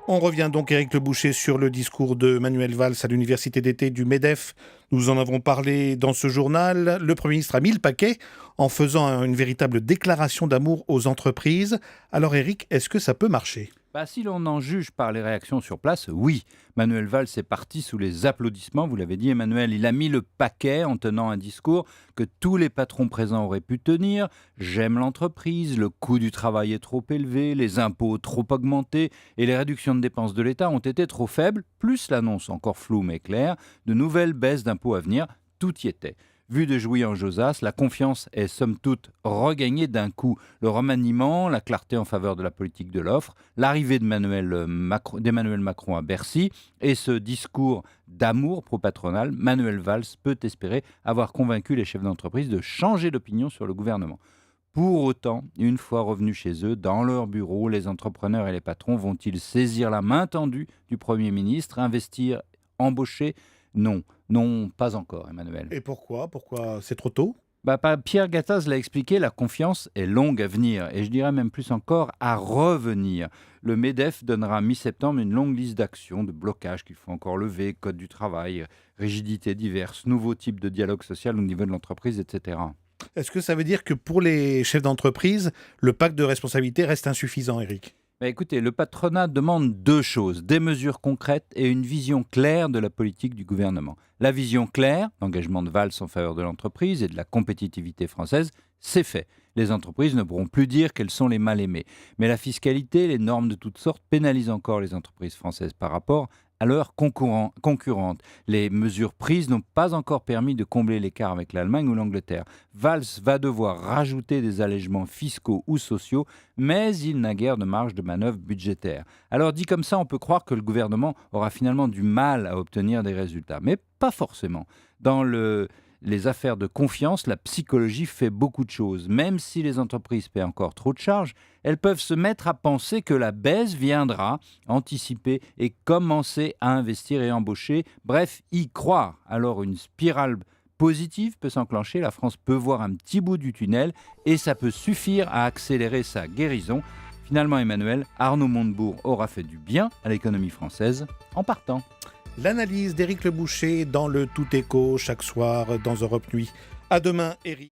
On revient donc, Éric Le Boucher, sur le discours de Manuel Valls à l'université d'été du MEDEF. Nous en avons parlé dans ce journal. Le Premier ministre a mis le paquet en faisant une véritable déclaration d'amour aux entreprises. Alors Éric, est-ce que ça peut marcher ? Si l'on en juge par les réactions sur place, oui. Manuel Valls est parti sous les applaudissements, vous l'avez dit Emmanuel. Il a mis le paquet en tenant un discours que tous les patrons présents auraient pu tenir. J'aime l'entreprise, le coût du travail est trop élevé, les impôts trop augmentés et les réductions de dépenses de l'État ont été trop faibles, plus l'annonce encore floue mais claire de nouvelles baisses d'impôts à venir, tout y était. Vu de Jouy en Josas, la confiance est somme toute regagnée d'un coup. Le remaniement, la clarté en faveur de la politique de l'offre, l'arrivée d'Emmanuel Macron à Bercy et ce discours d'amour pro-patronal, Manuel Valls peut espérer avoir convaincu les chefs d'entreprise de changer d'opinion sur le gouvernement. Pour autant, une fois revenus chez eux, dans leur bureau, les entrepreneurs et les patrons vont-ils saisir la main tendue du Premier ministre, investir, embaucher ? Non, non, pas encore, Emmanuel. Et pourquoi ? Pourquoi c'est trop tôt ? Pierre Gattaz l'a expliqué, la confiance est longue à venir, et je dirais même plus encore à revenir. Le MEDEF donnera mi-septembre une longue liste d'actions, de blocages qu'il faut encore lever, code du travail, rigidités diverses, nouveaux types de dialogue social au niveau de l'entreprise, etc. Est-ce que ça veut dire que pour les chefs d'entreprise, le pacte de responsabilité reste insuffisant, Éric ? Écoutez, le patronat demande deux choses, des mesures concrètes et une vision claire de la politique du gouvernement. La vision claire, l'engagement de Valls en faveur de l'entreprise et de la compétitivité française, c'est fait. Les entreprises ne pourront plus dire qu'elles sont les mal-aimées. Mais la fiscalité, les normes de toutes sortes pénalisent encore les entreprises françaises par rapport à leurs concurrentes. Les mesures prises n'ont pas encore permis de combler l'écart avec l'Allemagne ou l'Angleterre. Valls va devoir rajouter des allègements fiscaux ou sociaux, mais il n'a guère de marge de manœuvre budgétaire. Alors dit comme ça, on peut croire que le gouvernement aura finalement du mal à obtenir des résultats, mais pas forcément. Dans les affaires de confiance, la psychologie fait beaucoup de choses. Même si les entreprises paient encore trop de charges, elles peuvent se mettre à penser que la baisse viendra, anticiper et commencer à investir et embaucher, bref, y croire. Alors une spirale positive peut s'enclencher, la France peut voir un petit bout du tunnel et ça peut suffire à accélérer sa guérison. Finalement, Emmanuel, Arnaud Montebourg aura fait du bien à l'économie française en partant. L'analyse d'Éric Le Boucher dans le Tout Écho chaque soir dans Europe Nuit. À demain, Éric.